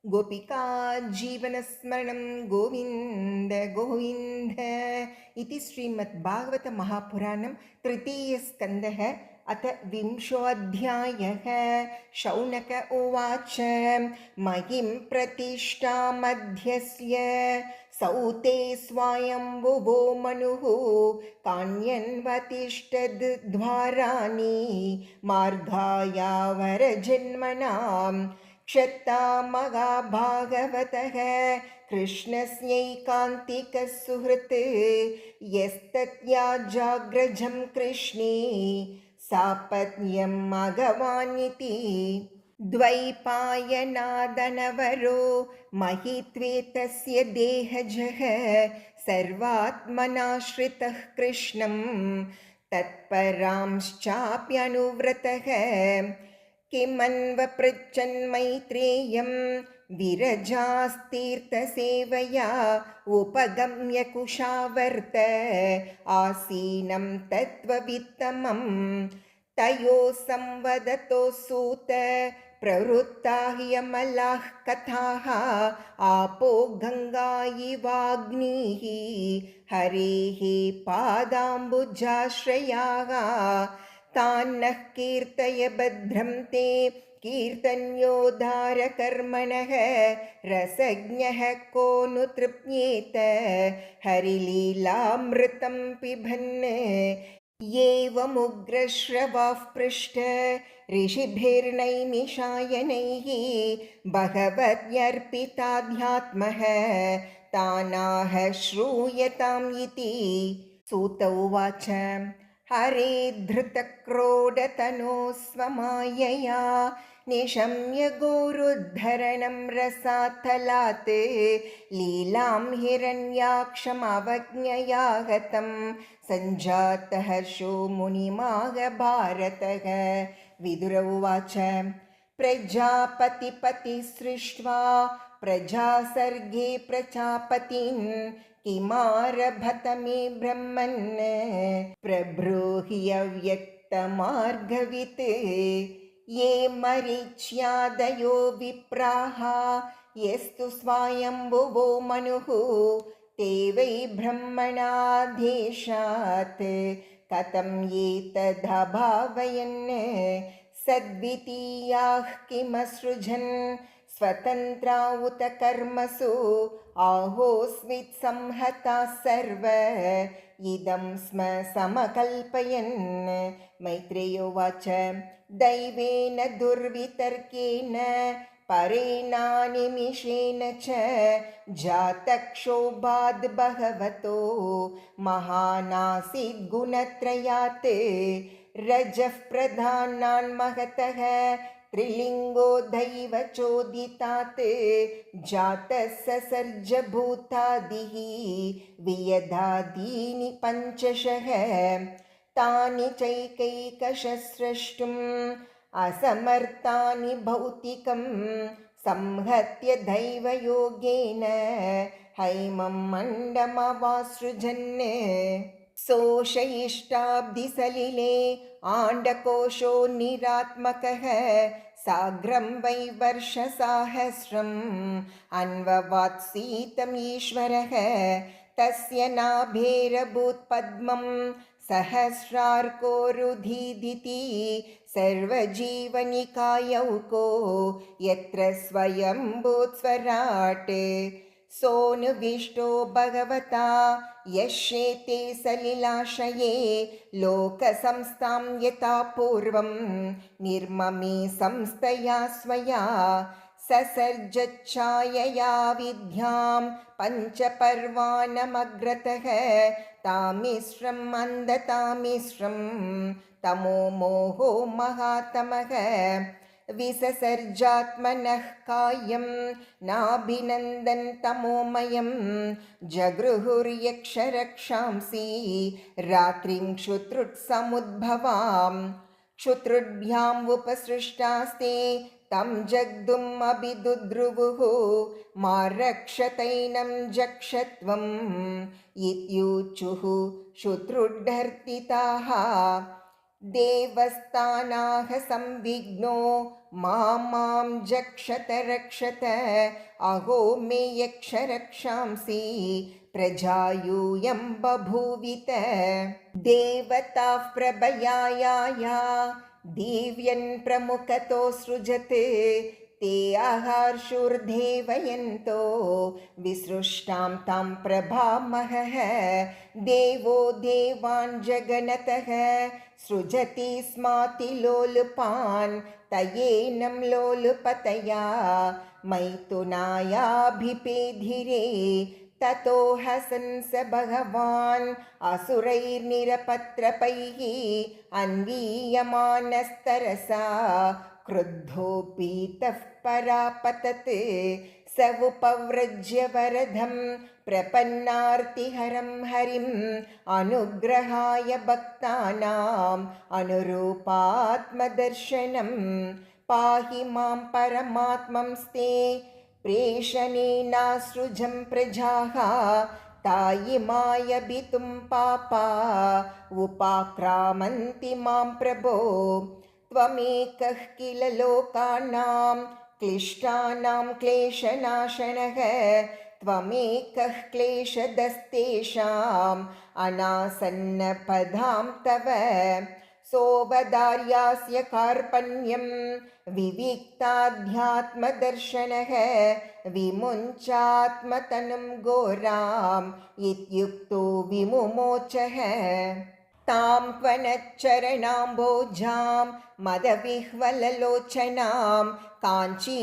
गोपिका जीवनस्मरणं गोविन्द गोविन्द इति श्रीमद्भागवतमहापुराणं तृतीयस्कन्धः अथ 20ोऽध्यायः। शौनक उवाच महिं प्रतिष्ठामध्यस्य सौते स्वायम्भुवो मनुः कान्यन्वतिष्ठद्वाराणि मार्गायावरजन्मनाम् क्षत्ता महाभागवतः कृष्णस्यैकान्तिकः सुहृत् यस्तत्याजाग्रजं कृष्णे सापत्न्यं मघवानिति द्वैपायनादनवरो महित्वेतस्य देहजः सर्वात्मनाश्रितः कृष्णं तत्परांश्चाप्यनुव्रतः किमन्वपृच्छन्मैत्रेयं विरजास्तीर्थसेवया उपगम्य कुशावर्त आसीनं तत्त्ववित्तमं तयोः संवदतो सूत प्रवृत्ता ह्यमलाः कथाः आपो गङ्गा इवाग्निः हरेः पादाम्बुजाश्रयाः तान्नः कीर्तय भद्रं ते कीर्तन्योद्धारकर्मणः रसज्ञः को नु तृप्येत हरिलीलामृतं पिबन् एवमुग्रश्रवाः पृष्ठ ऋषिभिर्नैमिषायनैः भगवद्यर्पिताध्यात्मः तानाह श्रूयताम् इति। सूत उवाच हरे धृतक्रोडतनो स्वमायया निशम्य गोरुद्धरणं रसातलात् लीलां हिरण्याक्षमवज्ञया गतं सञ्जातः हर्षो मुनिमागभारतः। विदुर उवाच प्रजापतिपतिः सृष्ट्वा प्रजासर्गे प्रजापतिन् किमारभत मे ब्रह्मन् प्रब्रूहि अव्यक्तमार्गवित् ये मरीच्यादयो विप्राः यस्तु स्वायम्भुवो मनुः ते वै ब्रह्मणाधीशात् कथं एतदभावयन् सद्वितीयाः किमसृजन् स्वतन्त्रा उत कर्मसु आहोस्वित् संहता सर्व इदं स्म समकल्पयन्। मैत्रेयोवाच दैवेन दुर्वितर्केण परेणानिमिषेण च जातक्षोभाद् भगवतो महानासीद् गुणत्रयात् रजः प्रधानान् महतः त्रिलिङ्गो दैव चोदितात् जातः ससर्जभूतादिः वियदादीनि पञ्चशः तानि चैकैकशस्रष्टुम् असमर्थानि भौतिकं संहत्य दैवयोगेन हैमं मण्डमवासृजन् सोषयिष्टाब्धिसलिले आण्डकोशो निरात्मकः साग्रं वै वर्षसाहस्रम् अन्ववात्सीतम् ईश्वरः तस्य नाभेरभूत्पद्मं सहस्रार्कोरुधीदिति सर्वजीवनिकायौको यत्र स्वयंभूत्स्वराट् सोऽनुविष्टो भगवता यश्येते सलिलाशये लोकसंस्थां यथा पूर्वं निर्ममे संस्थया स्वया ससर्जच्छायया विद्यां पञ्चपर्वाणमग्रतः तामिश्रम् अन्धतामिश्रं तमो मोहो महातमः विससर्जात्मनः कायं नाभिनन्दन् तमोमयं जगृहुर्यक्षरक्षांसि रात्रिं क्षुत्रुट्समुद्भवाम् क्षुत्रुभ्याम् उपसृष्टास्ते तं जग्धुम् अभिदुद्रुवुः मा रक्षतैनं जक्षत्वम् इत्यूचुः क्षुत्रुड्ढर्तिताः देवस्थानाः संविघ्नो मां जक्षत रक्षत अहो मे यक्ष रक्षांसि प्रजायूयं बभूवित देवताः प्रभयाया देव्यन् प्रमुखतो सृजत् ते आहार्षुर्देवयन्तो विसृष्टां तां प्रभामहः देवो देवान् जगनतः सृजति स्माति लोलुपान् तयेनं लोलुपतया मैथुनायाभिपेधिरे ततो हसन् स भगवान् असुरैर्निरपत्रपैः अन्वीयमानस्तरसा क्रुद्धोऽपीतः परापतत् स उपव्रज्य वरदं प्रपन्नार्तिहरं हरिम् अनुग्रहाय भक्तानाम् अनुरूपात्मदर्शनं पाहि मां परमात्मंस्ते प्रेषणेनासृजं प्रजाः तायिमायभितुं पापा उपाक्रामन्ति मां प्रभो त्वमेकः किल लोकानां क्लिष्टानां क्लेशनाशनः त्वमेकः क्लेशदस्तेषाम् अनासन्नपदां तव सोवदार्यास्य कार्पण्यं विविक्ताध्यात्मदर्शनः विमुञ्चात्मतनुं घोराम् इत्युक्तो विमुमोचः तां त्वनच्चरणाम्भोजां मदविह्वललोचनां काञ्चीकलापविलसद्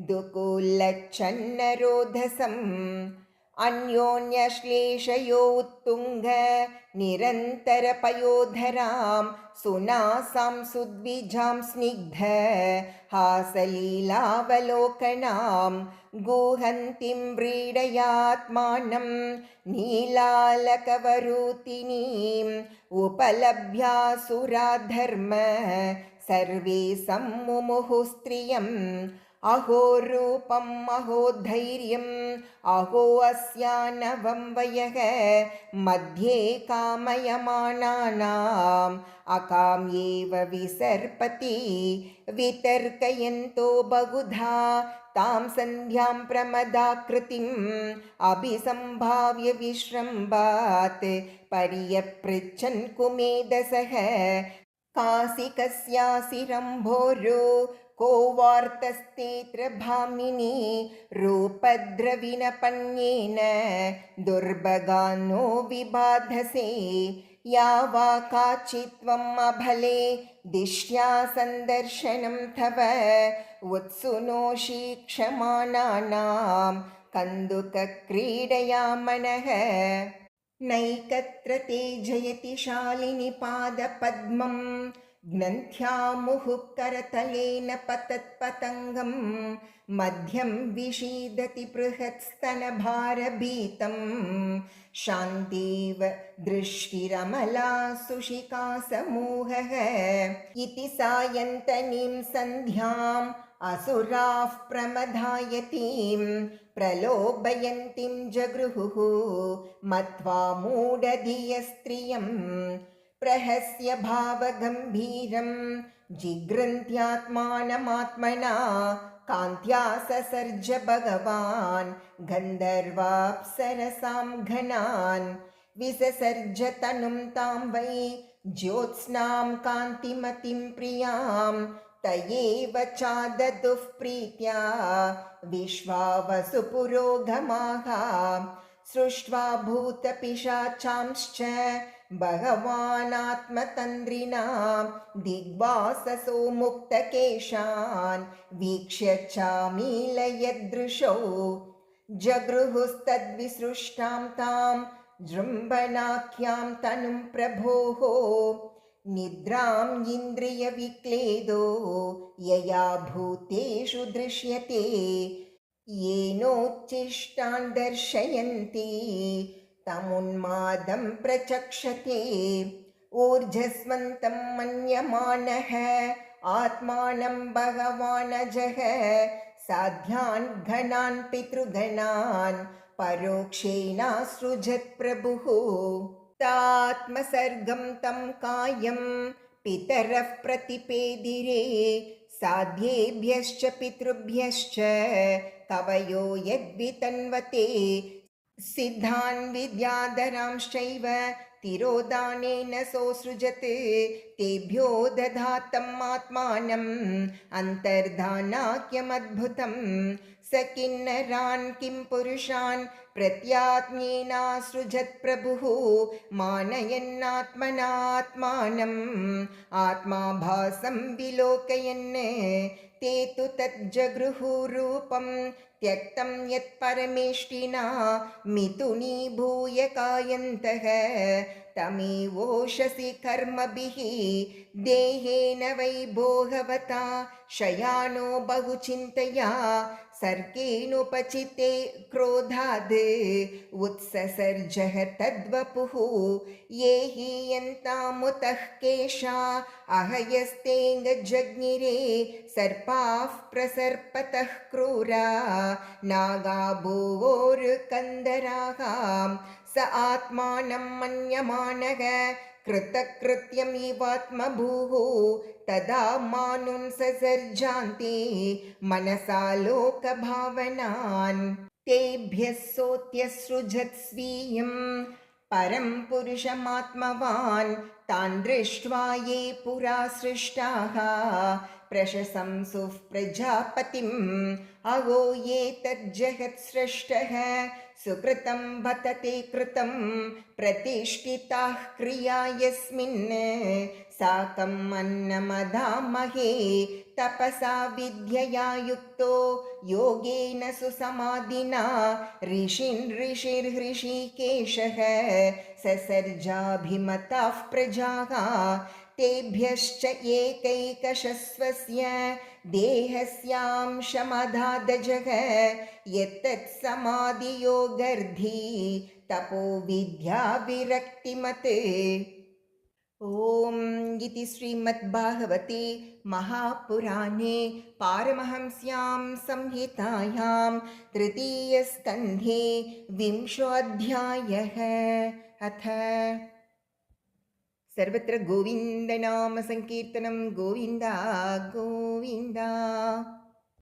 दुकूलच्छन्नरोधसम् अन्योन्यश्लेषयो उत्तुङ्ग निरन्तरपयोधरां सुनासां सुद्विजां स्निग्ध हासलीलावलोकनां गुहन्तीं व्रीडयात्मानं नीलालकवरूतिनीम् उपलभ्यासुराधर्म सर्वे सम्मुमुहुः स्त्रियम् अहो रूपम् अहो धैर्यम् अहो अस्यानवं वयः मध्ये कामयमानानाम् अकाम्येव विसर्पति वितर्कयन्तो बहुधा तां सन्ध्यां प्रमदाकृतिम् अभिसम्भाव्य विश्रम्भात् पर्यपृच्छन् कुमेधसः कासिकस्यासि रम्भोरो को वार्तस्तेऽत्र भामिनी रूपद्रविणपण्येन दुर्भगानो विबाधसे या वा काचित्त्वम् अभले दिष्ट्या सन्दर्शनं तव उत्सुनोषीक्षमाणानां कन्दुकक्रीडया मनः नैकत्र ते जयति शालिनि पादपद्मं ग्नन्थ्यामुहुः करतलेन पतत्पतङ्गं मध्यं विषीदति बृहत्स्तनभारभीतं शान्तिव दृष्टिरमला सुशिखासमूहः इति सायन्तनीं सन्ध्याम् असुराः प्रमदायतीं प्रलोभयन्तीं जगृहुः मत्वा मूढधियस्त्रियं प्रहस्य भावगम्भीरं जिगृन्त्यात्मानमात्मना कान्त्या ससर्ज भगवान् गन्धर्वाप्सरसां घनान् विससर्ज तनुं तां वै ज्योत्स्नां कान्तिमतीं प्रियां तयेव चाददुः प्रीत्या विश्वावसुपुरोगमाः सृष्ट्वा भूतपिशाचांश्च भगवानात्मतन्द्रिणा दिग्वाससो मुक्तकेशान् वीक्ष्य चामीलयदृशौ जगृहुस्तद्विसृष्टां तां जृम्भनाख्यां तनुं प्रभोः निद्रां इन्द्रियविक्लेदो यया भूतेषु दृश्यते येनोच्छिष्टान् दर्शयन्ति तमुन्मादं प्रचक्षते ऊर्ध्वस्वन्तं मन्यमानः आत्मानं भगवानजः साध्यान् घनान् पितृगणान् परोक्षेणासृजत् प्रभुः तात्मसर्गं तं कायं पितरः प्रतिपेदिरे साध्येभ्यश्च पितृभ्यश्च कवयो यद्वितन्वते सिद्धान् विद्याधरांश्चैव तिरोदानेन सोऽसृजत् तेभ्यो दधातम् आत्मानम् अन्तर्धानाख्यमद्भुतम् स किन्नरान् किं पुरुषान् प्रत्यात्म्येनासृजत् प्रभुः मानयन्नात्मनात्मानम् आत्मा भासं विलोकयन् ते तु तज्जगृहुरूपं त्यक्तं यत्परमेष्टिना मिथुनीभूय कायन्तः तमेवोषसि कर्मभिः देहेन वै भोगवता शयानो बहुचिन्तया सर्गेणुपचिते क्रोधाद् उत्ससर्जः तद्वपुः ये हि यन्तामुतः केशा अहयस्तेऽङ्गजज्ञिरे सर्पाः प्रसर्पतः क्रूरा नागा भुवोर्कन्दराः स आत्मानं मन्यमानः कृतकृत्यमिवात्मभूः तदा मानुं ससर्जान्ति मनसा लोकभावनान् तेभ्यः सोऽत्यसृजत् स्वीयं परं पुरुषमात्मवान् तान् दृष्ट्वा ये पुरा सृष्टाः प्रशंसुः प्रजापतिम् अहो ये तज्जगत्सृष्टः सुकृतं बत ते कृतं प्रतिष्ठिताः क्रिया यस्मिन् साकम् अन्नमदामहे तपसा विद्यया युक्तो योगेन सुसमाधिना ऋषिर्हृषिकेशः ससर्जाभिमताः प्रजाः तेभ्यश्च एकैकशस्वस्य देहस्यांशमधादजः यत्तत् समाधियोगर्धी तपो विद्या विरक्तिमत्। ॐ इति श्रीमद्भागवते महापुराणे पारमहंस्यां संहितायां तृतीयस्कन्धे 20ोऽध्यायः। अथ सर्वत्र गोविन्दनाम संकीर्तनं गोविन्दा गोविन्दा।